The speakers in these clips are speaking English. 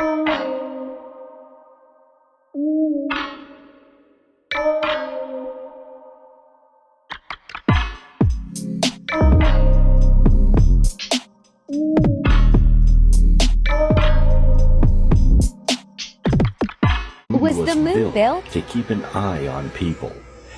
Was the moon built to keep an eye on people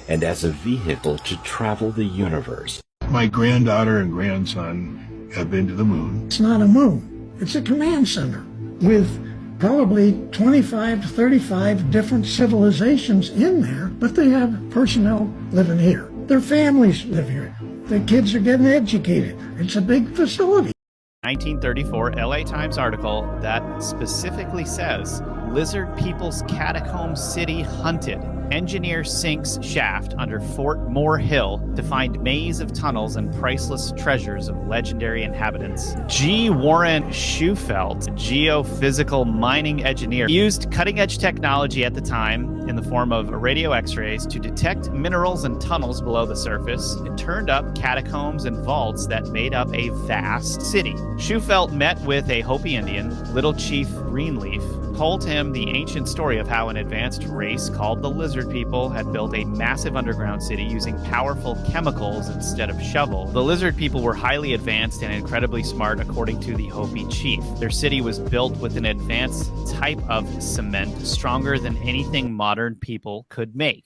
and as a vehicle to travel the universe? My granddaughter and grandson have been to the moon. It's not a moon. It's a command center with probably 25 to 35 different civilizations in there, but they have personnel living here. Their families live here. The kids are getting educated. It's a big facility. 1934 LA Times article that specifically says, Lizard People's Catacomb City Hunted. Engineer sinks shaft under Fort Moore Hill to find maze of tunnels and priceless treasures of legendary inhabitants. G. Warren Schufelt, geophysical mining engineer, used cutting-edge technology at the time in the form of radio x-rays to detect minerals and tunnels below the surface. It turned up catacombs and vaults that made up a vast city. Schufelt met with a Hopi Indian, Little Chief Greenleaf, told him the ancient story of how an advanced race called the Lizard People had built a massive underground city using powerful chemicals instead of shovel. The Lizard People were highly advanced and incredibly smart, according to the Hopi chief. Their city was built with an advanced type of cement stronger than anything modern people could make.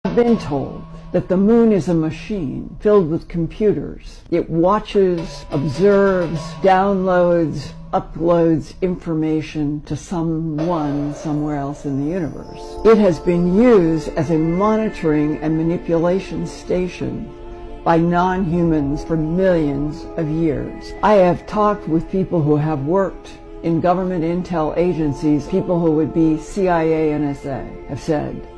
I've been told that the moon is a machine filled with computers. It watches, observes, downloads, uploads information to someone somewhere else in the universe. It has been used as a monitoring and manipulation station by non-humans for millions of years. I have talked with people who have worked in government intel agencies. People who would be CIA, NSA have said,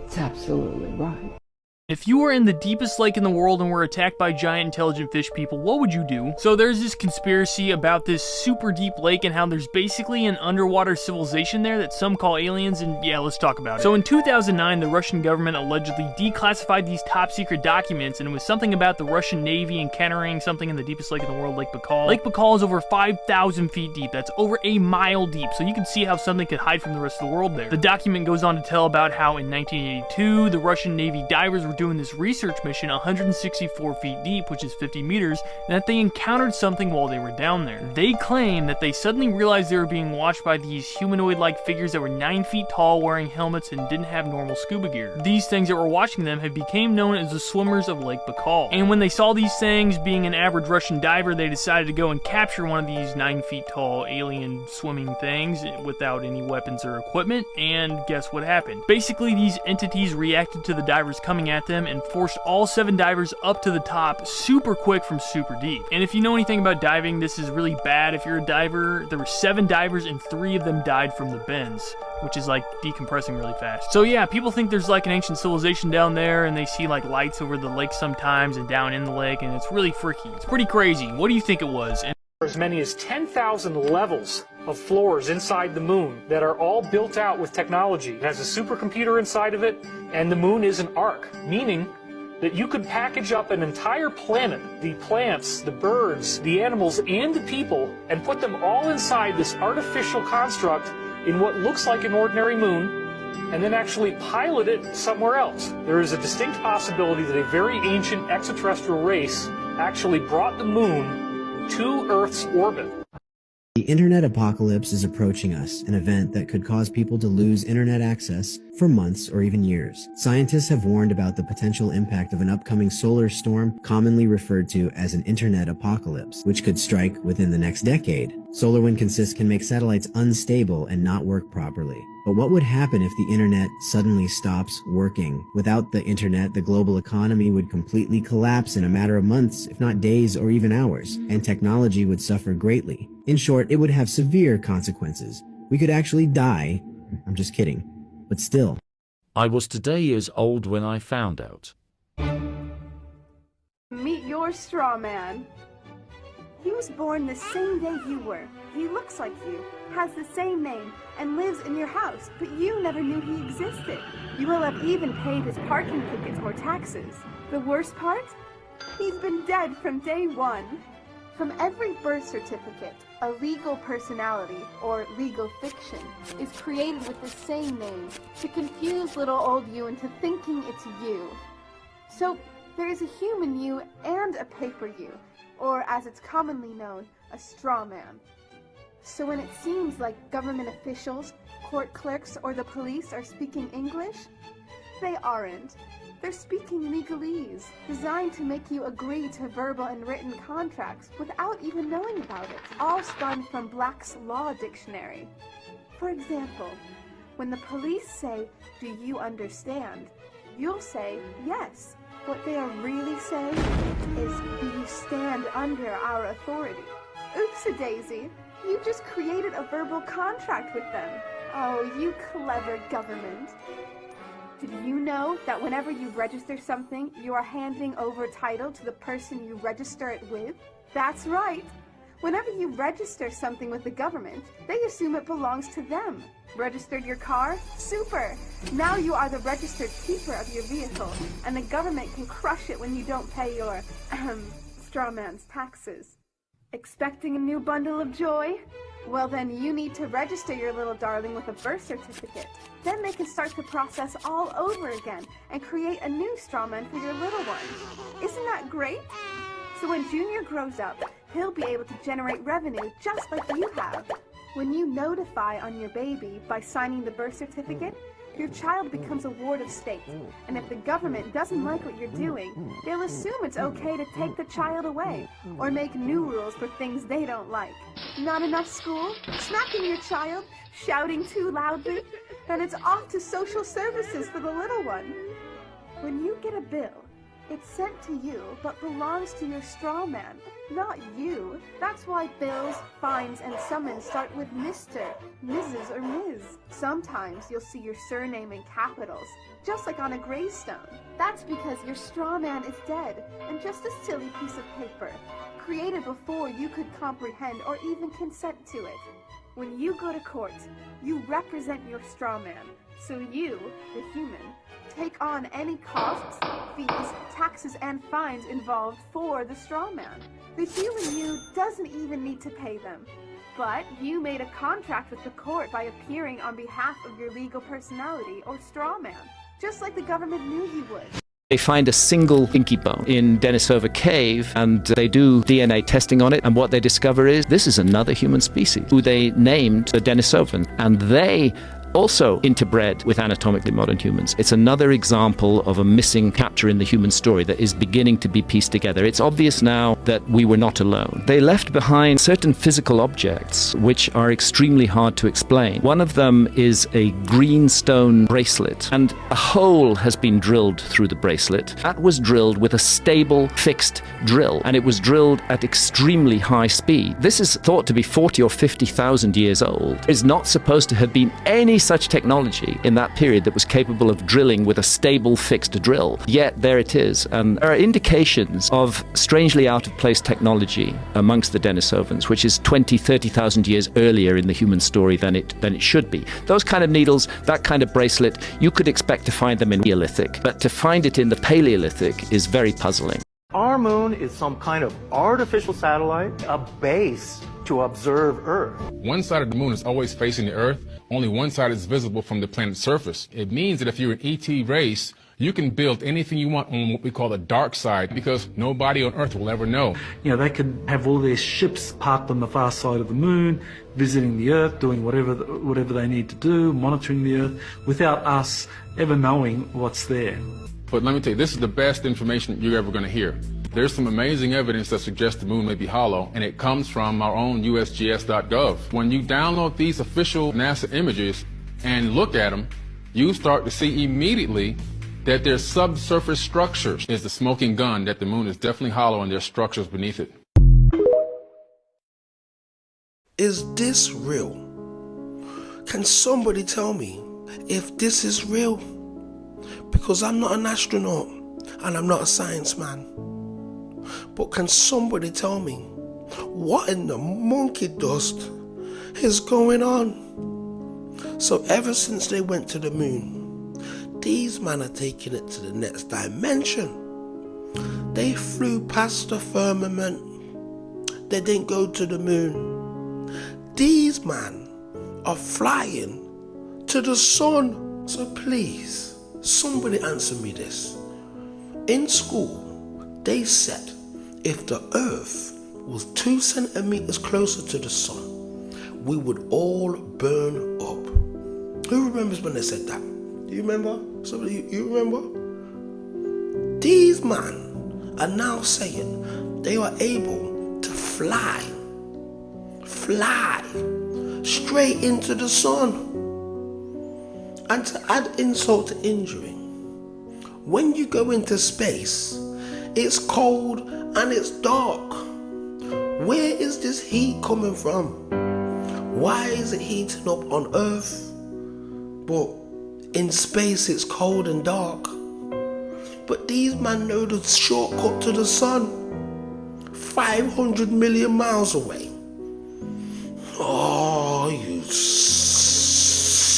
it's absolutely right. If you were in the deepest lake in the world and were attacked by giant intelligent fish people, what would you do? So there's this conspiracy about this super deep lake and how there's basically an underwater civilization there that some call aliens, and yeah, let's talk about it. So in 2009, the Russian government allegedly declassified these top secret documents, and it was something about the Russian Navy encountering something in the deepest lake in the world, Lake Baikal. Lake Baikal is over 5,000 feet deep. That's over a mile deep, so you can see how something could hide from the rest of the world there. The document goes on to tell about how in 1982, the Russian Navy divers were doing this research mission 164 feet deep, which is 50 meters, and that they encountered something while they were down there. They claim that they suddenly realized they were being watched by these humanoid-like figures that were 9 feet tall, wearing helmets, and didn't have normal scuba gear. These things that were watching them had become known as the swimmers of Lake Baikal. And when they saw these things, being an average Russian diver, they decided to go and capture one of these 9 feet tall alien swimming things without any weapons or equipment, and guess what happened? Basically, these entities reacted to the divers coming at them and forced all 7 divers up to the top super quick from super deep. And if you know anything about diving, this is really bad. If you're a diver, there were 7 divers and 3 of them died from the bends, which is like decompressing really fast. So yeah, people think there's like an ancient civilization down there, and they see like lights over the lake sometimes and down in the lake, and it's really freaky. It's pretty crazy. What do you think it was? And as many as 10,000 levels of floors inside the moon that are all built out with technology. It has a supercomputer inside of it, and the moon is an arc, meaning that you could package up an entire planet, the plants, the birds, the animals, and the people, and put them all inside this artificial construct in what looks like an ordinary moon, and then actually pilot it somewhere else. There is a distinct possibility that a very ancient extraterrestrial race actually brought the moon to Earth's orbit. The internet apocalypse is approaching us, an event that could cause people to lose internet access for months or even years. Scientists have warned about the potential impact of an upcoming solar storm, commonly referred to as an internet apocalypse, which could strike within the next decade. Solar wind consists can make satellites unstable and not work properly. But what would happen if the internet suddenly stops working? Without the internet, the global economy would completely collapse in a matter of months, if not days or even hours, and technology would suffer greatly. In short, it would have severe consequences. We could actually die. I'm just kidding. But still. I was today years old when I found out. Meet your straw man. He was born the same day you were. He looks like you, has the same name, and lives in your house, but you never knew he existed. You will have even paid his parking tickets or taxes. The worst part? He's been dead from day one. From every birth certificate, a legal personality, or legal fiction, is created with the same name to confuse little old you into thinking it's you. So, there is a human you and a paper you, or as it's commonly known, a straw man. So when it seems like government officials, court clerks, or the police are speaking English, they aren't. They're speaking legalese, designed to make you agree to verbal and written contracts without even knowing about it, all spun from Black's Law Dictionary. For example, when the police say, "Do you understand?" you'll say, "Yes." What they are really saying is, "Do you stand under our authority?" Oops-a-daisy, you just created a verbal contract with them. Oh, you clever government. Did you know that whenever you register something, you are handing over title to the person you register it with? That's right. Whenever you register something with the government, they assume it belongs to them. Registered your car? Super! Now you are the registered keeper of your vehicle, and the government can crush it when you don't pay your, straw man's taxes. Expecting a new bundle of joy? Well then you need to register your little darling with a birth certificate. Then they can start the process all over again and create a new straw man for your little one. Isn't that great? So when Junior grows up, he'll be able to generate revenue just like you have. When you notify on your baby by signing the birth certificate, your child becomes a ward of state, and if the government doesn't like what you're doing, they'll assume it's okay to take the child away, or make new rules for things they don't like. Not enough school? Smacking your child? Shouting too loudly? Then it's off to social services for the little one. When you get a bill, it's sent to you, but belongs to your straw man, not you. That's why bills, fines, and summons start with Mr., Mrs., or Ms. Sometimes you'll see your surname in capitals, just like on a gravestone. That's because your straw man is dead, and just a silly piece of paper, created before you could comprehend or even consent to it. When you go to court, you represent your straw man, so you, the human, take on any costs, fees, taxes, and fines involved for the straw man. The human you doesn't even need to pay them. But you made a contract with the court by appearing on behalf of your legal personality or straw man, just like the government knew you would. They find a single inky bone in Denisova Cave, and they do DNA testing on it, and what they discover is this is another human species who they named the Denisovan, and they also interbred with anatomically modern humans. It's another example of a missing chapter in the human story that is beginning to be pieced together. It's obvious now that we were not alone. They left behind certain physical objects which are extremely hard to explain. One of them is a green stone bracelet, and a hole has been drilled through the bracelet. That was drilled with a stable, fixed drill, and it was drilled at extremely high speed. This is thought to be 40 or 50,000 years old. It's not supposed to have been any such technology in that period that was capable of drilling with a stable fixed drill. Yet there it is, and there are indications of strangely out of place technology amongst the Denisovans, which is 20, 30,000 years earlier in the human story than it should be. Those kind of needles, that kind of bracelet, you could expect to find them in Neolithic, but to find it in the Paleolithic is very puzzling. Our moon is some kind of artificial satellite, a base to observe Earth. One side of the moon is always facing the Earth. Only one side is visible from the planet's surface. It means that if you're an ET race, you can build anything you want on what we call the dark side, because nobody on Earth will ever know. You know, they could have all their ships parked on the far side of the moon, visiting the Earth, doing whatever they need to do, monitoring the Earth, without us ever knowing what's there. But let me tell you, this is the best information you're ever going to hear. There's some amazing evidence that suggests the moon may be hollow, and it comes from our own USGS.gov. When you download these official NASA images and look at them, you start to see immediately that there's subsurface structures. It's the smoking gun that the moon is definitely hollow and there's structures beneath it. Is this real? Can somebody tell me if this is real? Because I'm not an astronaut and I'm not a science man. But can somebody tell me what in the monkey dust is going on? So ever since they went to the moon, these men are taking it to the next dimension. They flew past the firmament. they didn't go to the moon. These men are flying to the sun. So please, somebody answer me this. In school, they said if the earth was 2 centimeters closer to the sun, we would all burn up. Who remembers when they said that? Do you remember? Somebody, you remember? These men are now saying they are able to fly straight into the sun. And to add insult to injury, when you go into space, it's cold and it's dark. Where is this heat coming from? Why is it heating up on Earth, but in space it's cold and dark? But these men know the shortcut to the sun, 500 million miles away. Oh, you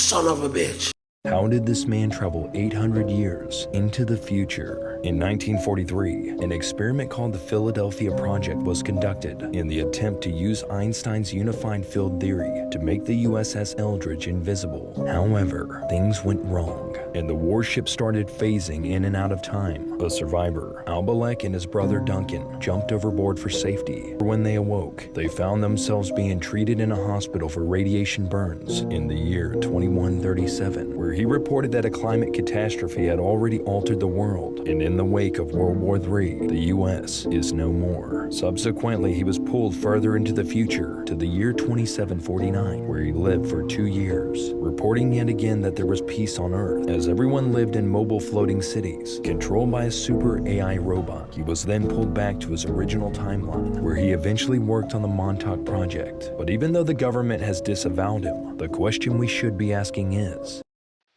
son of a bitch. How did this man travel 800 years into the future? In 1943, an experiment called the Philadelphia Project was conducted in the attempt to use Einstein's unified field theory to make the USS Eldridge invisible. However, things went wrong, and the warship started phasing in and out of time. A survivor, Albalek, and his brother Duncan jumped overboard for safety. When they awoke, they found themselves being treated in a hospital for radiation burns in the year 2137, where he reported that a climate catastrophe had already altered the world, and in the wake of World War III, the US is no more. Subsequently, he was pulled further into the future to the year 2749, where he lived for 2 years, reporting yet again that there was peace on Earth, as everyone lived in mobile floating cities, controlled by a super AI robot. He was then pulled back to his original timeline, where he eventually worked on the Montauk Project. But even though the government has disavowed him, the question we should be asking is,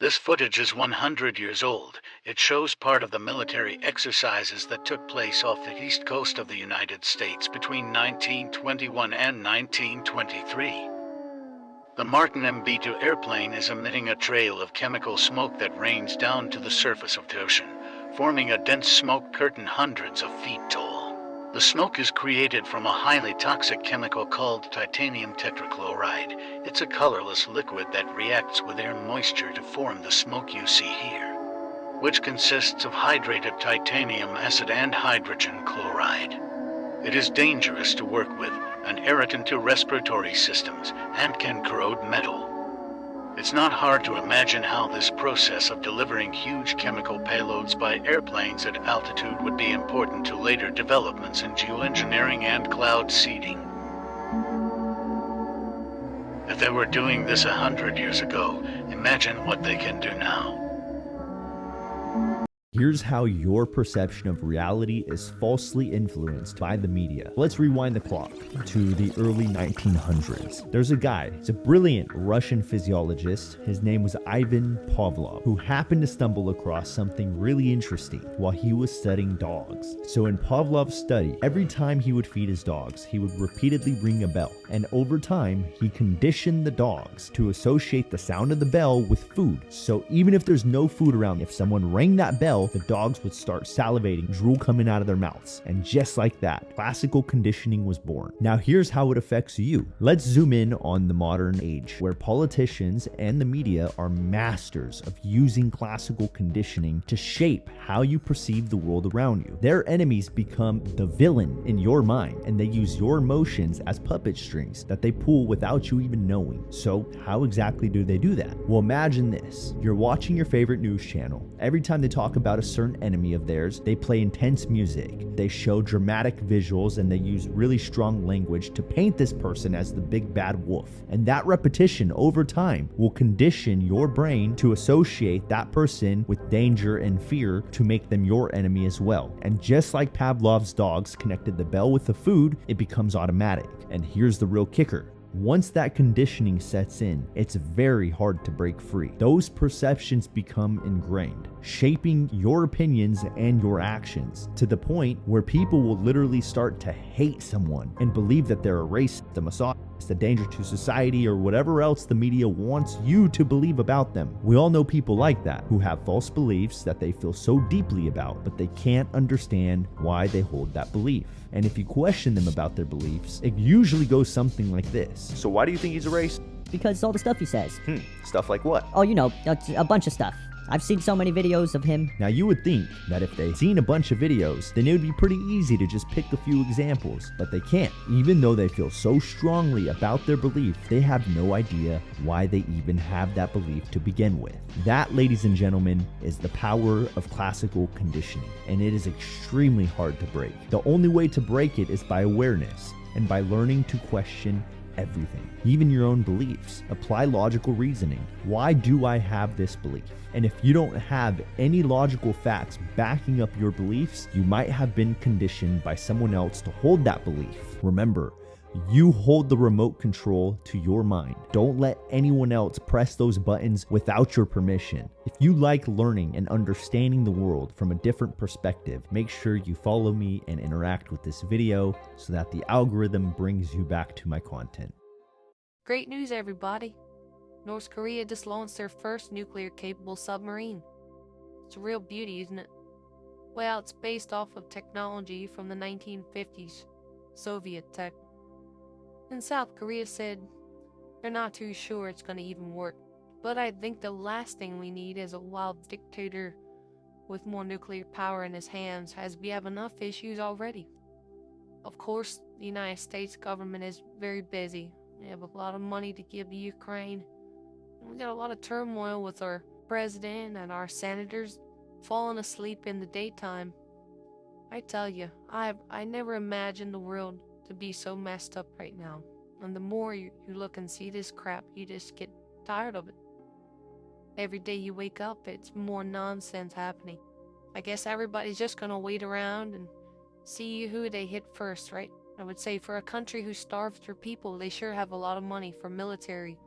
this footage is 100 years old. It shows part of the military exercises that took place off the east coast of the United States between 1921 and 1923. The Martin MB-2 airplane is emitting a trail of chemical smoke that rains down to the surface of the ocean, forming a dense smoke curtain hundreds of feet tall. The smoke is created from a highly toxic chemical called titanium tetrachloride. It's a colorless liquid that reacts with air moisture to form the smoke you see here, which consists of hydrated titanium acid and hydrogen chloride. It is dangerous to work with, an irritant to respiratory systems, and can corrode metal. It's not hard to imagine how this process of delivering huge chemical payloads by airplanes at altitude would be important to later developments in geoengineering and cloud seeding. If they were doing this 100 years ago, imagine what they can do now. Here's how your perception of reality is falsely influenced by the media. Let's rewind the clock to the early 1900s. There's a guy, he's a brilliant Russian physiologist. His name was Ivan Pavlov, who happened to stumble across something really interesting while he was studying dogs. So in Pavlov's study, every time he would feed his dogs, he would repeatedly ring a bell. And over time, he conditioned the dogs to associate the sound of the bell with food. So even if there's no food around, if someone rang that bell, the dogs would start salivating, drool coming out of their mouths. And just like that, classical conditioning was born. Now here's how it affects you. Let's zoom in on the modern age, where politicians and the media are masters of using classical conditioning to shape how you perceive the world around you. Their enemies become the villain in your mind, and they use your emotions as puppet strings that they pull without you even knowing. So how exactly do they do that? Well, imagine this. You're watching your favorite news channel. Every time they talk about a certain enemy of theirs, they play intense music. They show dramatic visuals, and they use really strong language to paint this person as the big bad wolf. And that repetition over time will condition your brain to associate that person with danger and fear to make them your enemy as well. And just like Pavlov's dogs connected the bell with the food, it becomes automatic. And here's the real kicker. Once that conditioning sets in, it's very hard to break free. Those perceptions become ingrained, shaping your opinions and your actions to the point where people will literally start to hate someone and believe that they're a racist, a misogynist, a danger to society, or whatever else the media wants you to believe about them. We all know people like that who have false beliefs that they feel so deeply about, but they can't understand why they hold that belief. And if you question them about their beliefs, it usually goes something like this. So why do you think he's a racist? Because all the stuff he says. Stuff like what? Oh, you know, a bunch of stuff. I've seen so many videos of him. Now you would think that if they'd seen a bunch of videos, then it would be pretty easy to just pick a few examples, but they can't. Even though they feel so strongly about their belief, they have no idea why they even have that belief to begin with. That, ladies and gentlemen, is the power of classical conditioning, and it is extremely hard to break. The only way to break it is by awareness, and by learning to question everything, even your own beliefs. Apply logical reasoning. Why do I have this belief? And if you don't have any logical facts backing up your beliefs, you might have been conditioned by someone else to hold that belief. Remember, you hold the remote control to your mind. Don't let anyone else press those buttons without your permission. If you like learning and understanding the world from a different perspective, make sure you follow me and interact with this video so that the algorithm brings you back to my content. Great news, everybody. North Korea just launched their first nuclear-capable submarine. It's a real beauty, isn't it? Well, it's based off of technology from the 1950s, Soviet tech. And South Korea said they're not too sure it's going to even work. But I think the last thing we need is a wild dictator with more nuclear power in his hands, as we have enough issues already. Of course, the United States government is very busy. We have a lot of money to give to Ukraine. We got a lot of turmoil with our president and our senators falling asleep in the daytime. I tell you, I never imagined the world to be so messed up right now. And the more you look and see this crap, you just get tired of it. Every day you wake up, it's more nonsense happening. I guess everybody's just gonna wait around and see who they hit first, right? I would say for a country who starves their people, they sure have a lot of money for military